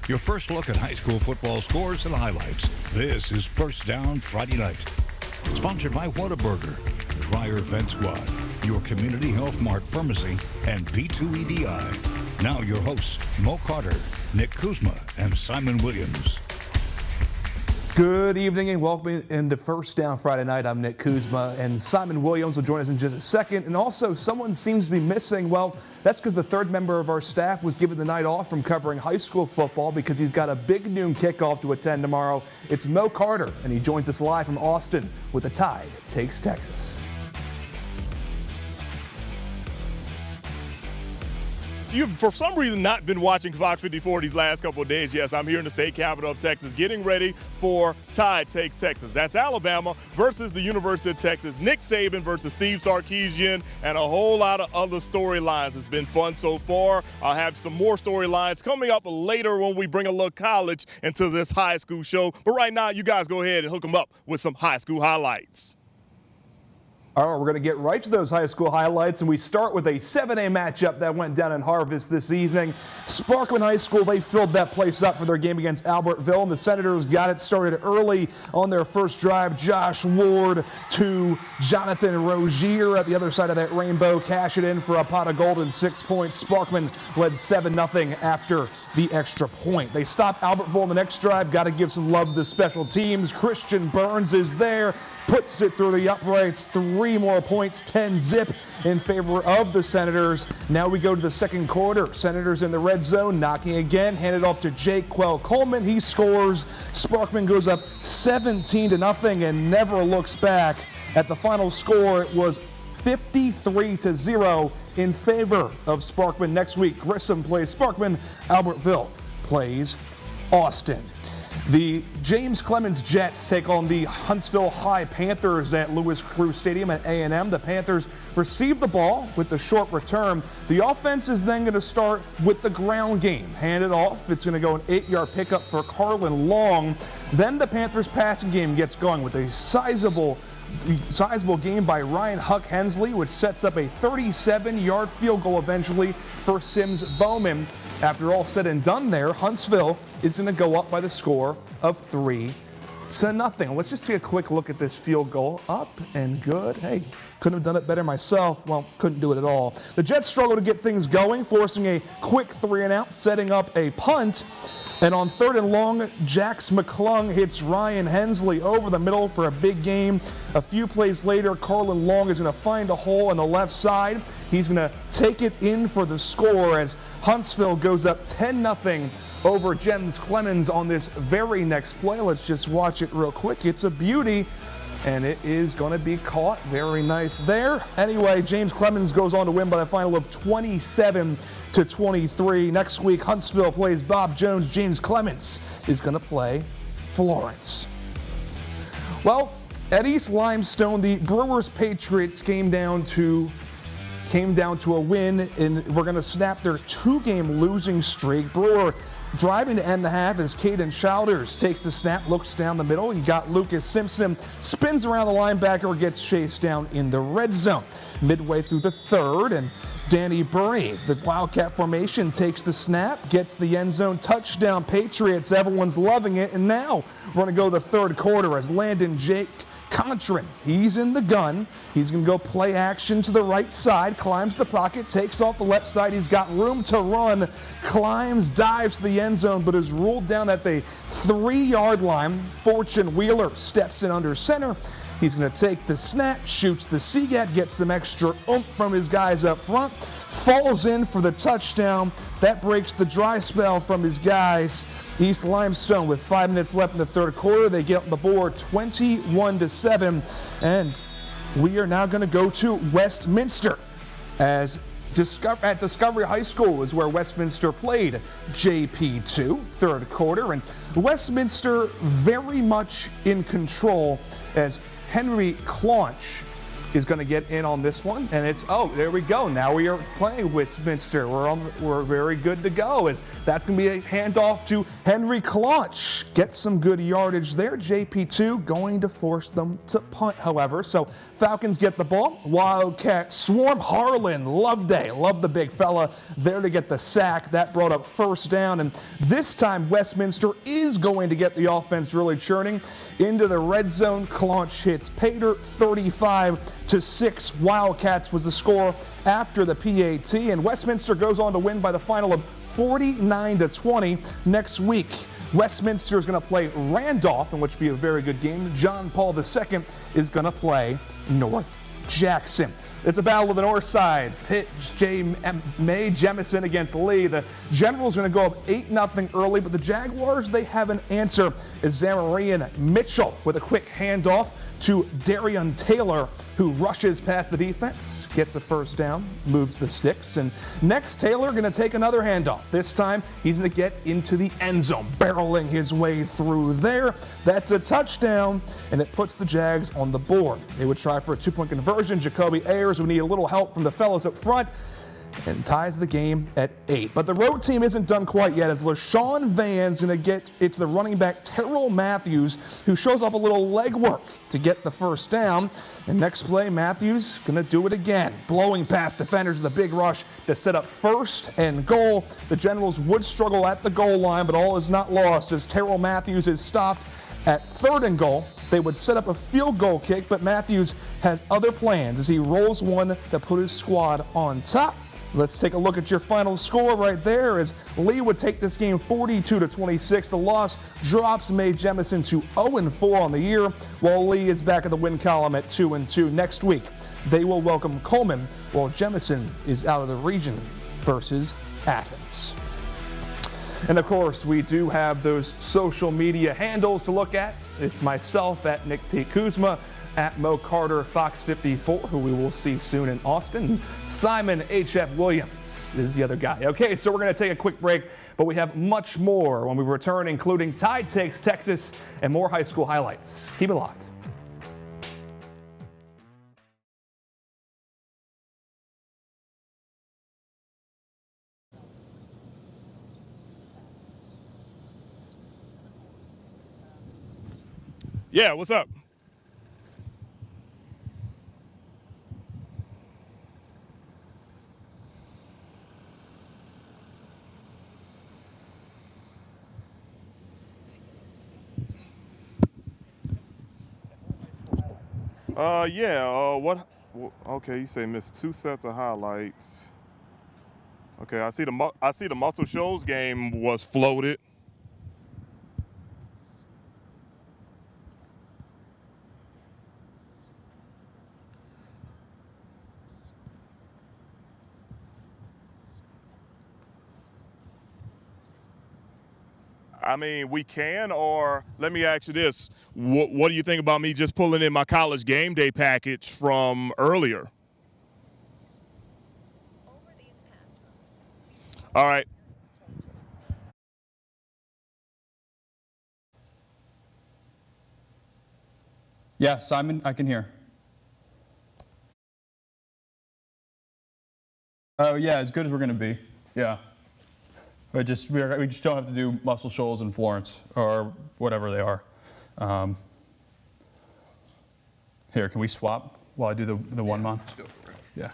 Your first look at high school football scores and highlights. This is First Down Friday Night. Sponsored by Whataburger, Dryer Vent Squad, your Community Health Mart Pharmacy, and P2EDI. Now your hosts, Mo Carter, Nick Kuzma, and Simon Williams. Good evening and welcome into First Down Friday Night. I'm Nick Kuzma, and Simon Williams will join us in just a second. And also, someone seems to be missing. Well, that's because the third member of our staff was given the night off from covering high school football because he's got a big noon kickoff to attend tomorrow. It's Mo Carter, and he joins us live from Austin with the Tide Takes Texas. You've, for some reason, not been watching Fox 54 these last couple of days. Yes, I'm here in the state capital of Texas getting ready for Tide Takes Texas. That's Alabama versus the University of Texas. Nick Saban versus Steve Sarkisian, and a whole lot of other storylines. It's been fun so far. I'll have some more storylines coming up later when we bring a little college into this high school show. But right now, you guys go ahead and hook them up with some high school highlights. All right, we're going to get right to those high school highlights, and we start with a 7A matchup that went down in Harvest this evening. Sparkman High School, they filled that place up for their game against Albertville, and the Senators got it started early on their first drive. Josh Ward to Jonathan Rozier at the other side of that rainbow, cash it in for a pot of gold and 6 points. Sparkman led 7-0 after the extra point. They stopped Albertville in the next drive. Got to give some love to the special teams. Christian Burns is there, puts it through the uprights. 3 more points, 10-0 in favor of the Senators. Now we go to the second quarter. Senators in the red zone, knocking again, handed off to Jake Quell-Coleman. He scores. Sparkman goes up 17-0 and never looks back. At the final score, it was 53-0 in favor of Sparkman. Next week, Grissom plays Sparkman. Albertville plays Austin. The James Clemens Jets take on the Huntsville High Panthers at Lewis Crew Stadium at A&M. The Panthers receive the ball with the short return. The offense is then going to start with the ground game. Hand it off. It's going to go an 8-yard pickup for Carlin Long. Then the Panthers passing game gets going with a sizable game by Ryan Huck Hensley, which sets up a 37-yard field goal eventually for Sims Bowman. After all said and done there, Huntsville is going to go up by the score of 3-0. Let's just take a quick look at this field goal. Up and good. Hey, couldn't have done it better myself. Well, couldn't do it at all. The Jets struggle to get things going, forcing a quick 3-and-out, setting up a punt. And on 3rd and long, Jax McClung hits Ryan Hensley over the middle for a big gain. A few plays later, Carlin Long is going to find a hole on the left side. He's going to take it in for the score as Huntsville goes up 10-0 over James Clemens on this very next play. Let's just watch it real quick. It's a beauty, and it is going to be caught. Very nice there. Anyway, James Clemens goes on to win by the final of 27-23. Next week, Huntsville plays Bob Jones. James Clemens is going to play Florence. Well, at East Limestone, the Brewers-Patriots came down to a win, and we're going to snap their 2-game losing streak. Brewer driving to end the half as Caden Childers takes the snap, looks down the middle. You got Lucas Simpson, spins around the linebacker, gets chased down in the red zone. Midway through the third, and Danny Burry, the Wildcat formation, takes the snap, gets the end zone, touchdown Patriots. Everyone's loving it, and now we're going to go to the third quarter as Landon Jake Contrin, he's in the gun. He's going to go play action to the right side, climbs the pocket, takes off the left side. He's got room to run, climbs, dives to the end zone, but is ruled down at the 3-yard line. Fortune Wheeler steps in under center. He's going to take the snap, shoots the CGAT, gets some extra oomph from his guys up front, falls in for the touchdown. That breaks the dry spell from his guys. East Limestone with 5 minutes left in the third quarter. They get on the board 21-7. And we are now going to go to Westminster as at Discovery High School is where Westminster played JP2, third quarter. And Westminster very much in control as Henry Claunch is going to get in on this one, and it's, oh, there we go. Now we are playing Westminster. We're very good to go. As that's going to be a handoff to Henry Clutch. Get some good yardage there. JP2 going to force them to punt, however. So Falcons get the ball. Wildcat swarm. Harlan, Loveday, love the big fella there to get the sack. That brought up first down, and this time Westminster is going to get the offense really churning into the red zone. Clutch hits Pater 35-6. Wildcats was the score after the PAT, and Westminster goes on to win by the final of 49-20 next week. Westminster is going to play Randolph, in which will be a very good game. John Paul II is going to play North Jackson. It's a battle of the north side. Pitt, May Jemison against Lee. The Generals are going to go up 8-0 early, but the Jaguars, they have an answer. Is Zamarian Mitchell with a quick handoff to Darian Taylor, who rushes past the defense, gets a first down, moves the sticks, and next Taylor going to take another handoff. This time he's going to get into the end zone, barreling his way through there. That's a touchdown, and it puts the Jags on the board. They would try for a 2-point conversion. Jacoby Ayers would need a little help from the fellas up front, and ties the game at 8. But the road team isn't done quite yet, as LaShawn Van's going to get it's the running back Terrell Matthews, who shows up a little legwork to get the first down. And next play, Matthews going to do it again, blowing past defenders with a big rush to set up first and goal. The Generals would struggle at the goal line, but all is not lost as Terrell Matthews is stopped at 3rd and goal. They would set up a field goal kick, but Matthews has other plans as he rolls one to put his squad on top. Let's take a look at your final score right there as Lee would take this game 42-26. The loss drops May Jemison to 0-4 on the year, while Lee is back in the win column at 2-2. Next week, they will welcome Coleman, while Jemison is out of the region versus Athens. And of course, we do have those social media handles to look at. It's myself at Nick P. Kuzma, at Mo Carter Fox 54, who we will see soon in Austin. Simon H.F. Williams is the other guy. Okay, so we're going to take a quick break, but we have much more when we return, including Tide Takes Texas and more high school highlights. Keep it locked. Yeah, what's up? Okay, you say missed 2 sets of highlights. Okay, I see the Muscle Shoals game was floated. I mean, we can, or let me ask you this. What do you think about me just pulling in my college game day package from earlier? All right. Yeah, Simon, I can hear. Oh, yeah, as good as we're going to be. Yeah. We just don't have to do Muscle Shoals and Florence or whatever they are. Here, can we swap while I do the one mon? Go for it. Yeah.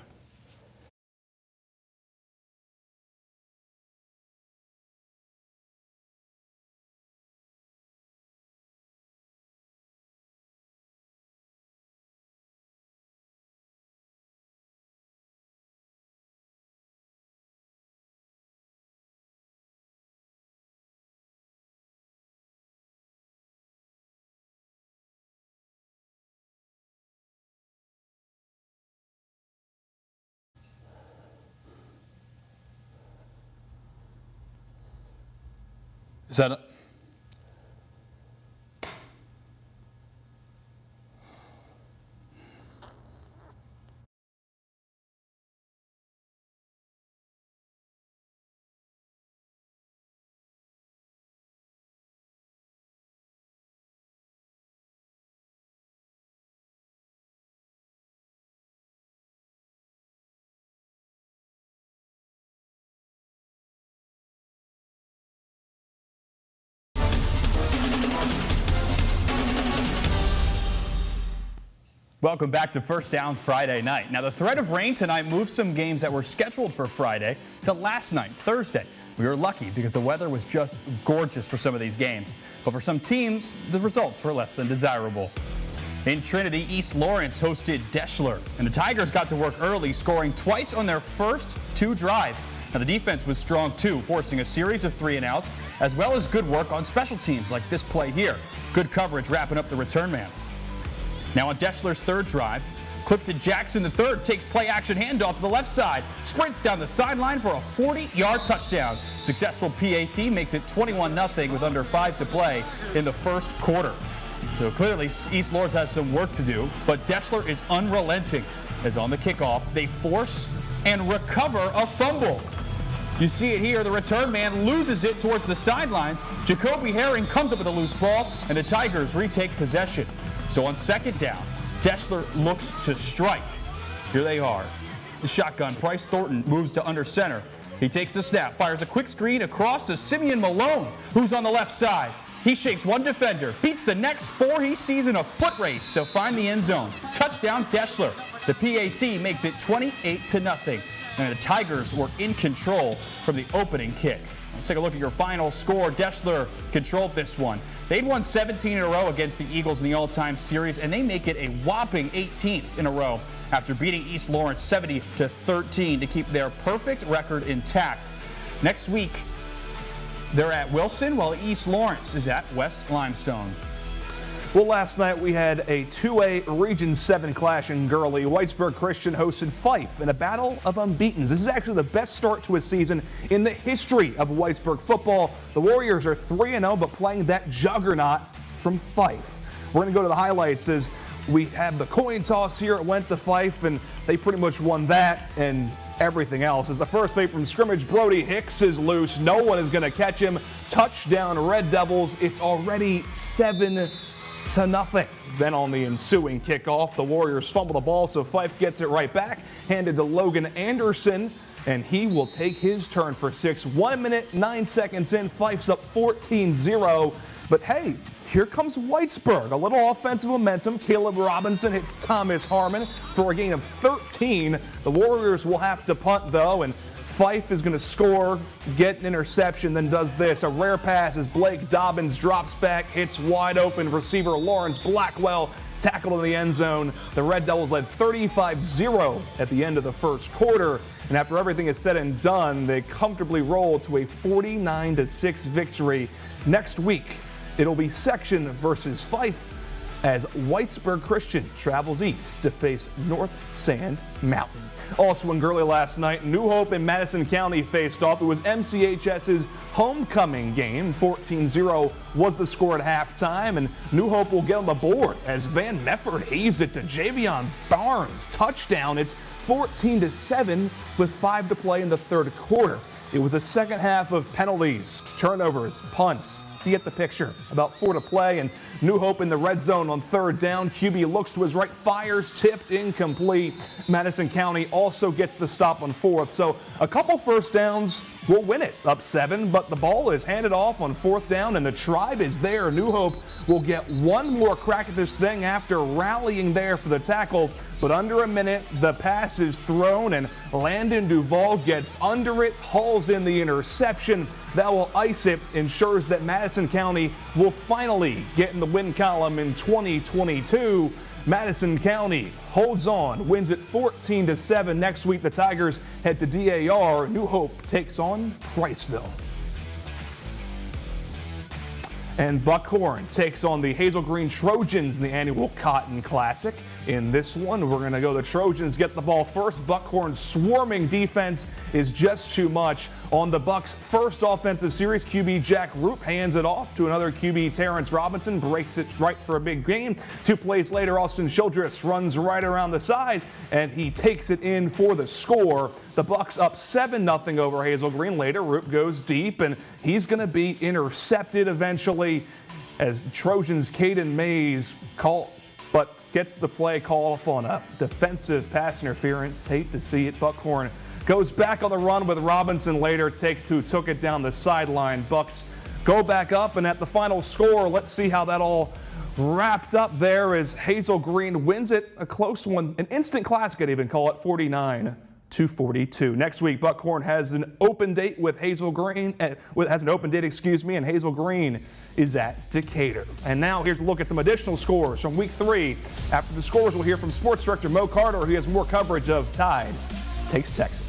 Is that Welcome back to First Down Friday night. Now, the threat of rain tonight moved some games that were scheduled for Friday to last night, Thursday. We were lucky because the weather was just gorgeous for some of these games. But for some teams, the results were less than desirable. In Trinity, East Lawrence hosted Deschler, and the Tigers got to work early, scoring twice on their first 2 drives. Now, the defense was strong too, forcing a series of 3-and-outs, as well as good work on special teams like this play here. Good coverage wrapping up the return man. Now on Deschler's 3rd drive, Clifton Jackson III takes play-action handoff to the left side, sprints down the sideline for a 40-yard touchdown. Successful PAT makes it 21-0 with under 5 to play in the first quarter. So clearly, East Lawrence has some work to do, but Deschler is unrelenting, as on the kickoff, they force and recover a fumble. You see it here, the return man loses it towards the sidelines. Jacoby Herring comes up with a loose ball, and the Tigers retake possession. So on 2nd down, Deschler looks to strike. Here they are. The shotgun, Bryce Thornton moves to under center. He takes the snap, fires a quick screen across to Simeon Malone, who's on the left side. He shakes one defender, beats the next 4 he sees in a foot race to find the end zone. Touchdown Deschler. The PAT makes it 28-0. And the Tigers were in control from the opening kick. Let's take a look at your final score. Deschler controlled this one. They'd won 17 in a row against the Eagles in the all-time series, and they make it a whopping 18th in a row after beating East Lawrence 70-13 to keep their perfect record intact. Next week, they're at Wilson, while East Lawrence is at West Limestone. Well, last night we had a 2A Region 7 clash in Gurley. Whitesburg Christian hosted Fife in a battle of unbeatens. This is actually the best start to a season in the history of Whitesburg football. The Warriors are 3-0, but playing that juggernaut from Fife. We're going to go to the highlights as we have the coin toss here. It went to Fife, and they pretty much won that and everything else. As the first play from scrimmage, Brody Hicks is loose. No one is going to catch him. Touchdown Red Devils. It's already 7-0. Then on the ensuing kickoff, the Warriors fumble the ball, so Fife gets it right back, handed to Logan Anderson, and he will take his turn for 6. 1 minute, 9 seconds in, Fife's up 14-0. But hey, here comes Whitesburg. A little offensive momentum. Caleb Robinson hits Thomas Harmon for a gain of 13. The Warriors will have to punt, though, and Fife is going to score, get an interception, then does this. A rare pass as Blake Dobbins drops back, hits wide open receiver Lawrence Blackwell, tackled in the end zone. The Red Devils led 35-0 at the end of the first quarter. And after everything is said and done, they comfortably roll to a 49-6 victory. Next week, it'll be Section versus Fife as Whitesburg Christian travels east to face North Sand Mountain. Also in Gurley last night, New Hope and Madison County faced off. It was MCHS's homecoming game. 14-0 was the score at halftime, and New Hope will get on the board as Van Mefford heaves it to Javion Barnes. Touchdown. It's 14-7 with 5 to play in the third quarter. It was a second half of penalties, turnovers, punts. You get the picture. About 4 to play, and New Hope in the red zone on 3rd down. QB looks to his right, fires, tipped, incomplete. Madison County also gets the stop on 4th. So a couple first downs will win it, up 7, but the ball is handed off on 4th down, and the tribe is there. New Hope will get one more crack at this thing after rallying there for the tackle. But under a minute, the pass is thrown, and Landon Duvall gets under it, hauls in the interception. That will ice it, ensures that Madison County will finally get in the win column in 2022. Madison County holds on, wins it 14-7. Next week, the Tigers head to DAR. New Hope takes on Priceville. And Buckhorn takes on the Hazel Green Trojans in the annual Cotton Classic. In this one, we're going to go the Trojans get the ball first. Buckhorn's swarming defense is just too much. On the Bucks' first offensive series, QB Jack Roop hands it off to another QB, Terrence Robinson, breaks it right for a big gain. 2 plays later, Austin Childress runs right around the side, and he takes it in for the score. The Bucks up 7-0 over Hazel Green. Later, Roop goes deep, and he's going to be intercepted eventually as Trojans' Caden Mays but gets the play called off on a defensive pass interference. Hate to see it. Buckhorn goes back on the run with Robinson later. Took it down the sideline. Bucks go back up, and at the final score, let's see how that all Wrapped up there as Hazel Green wins it, a close one, an instant classic I'd even call it, 49-42. Next week, Buckhorn has an open date with Hazel Green, and Hazel Green is at Decatur. And now here's a look at some additional scores from week 3. After the scores, we'll hear from sports director Mo Carter, who has more coverage of Tide Takes Texas.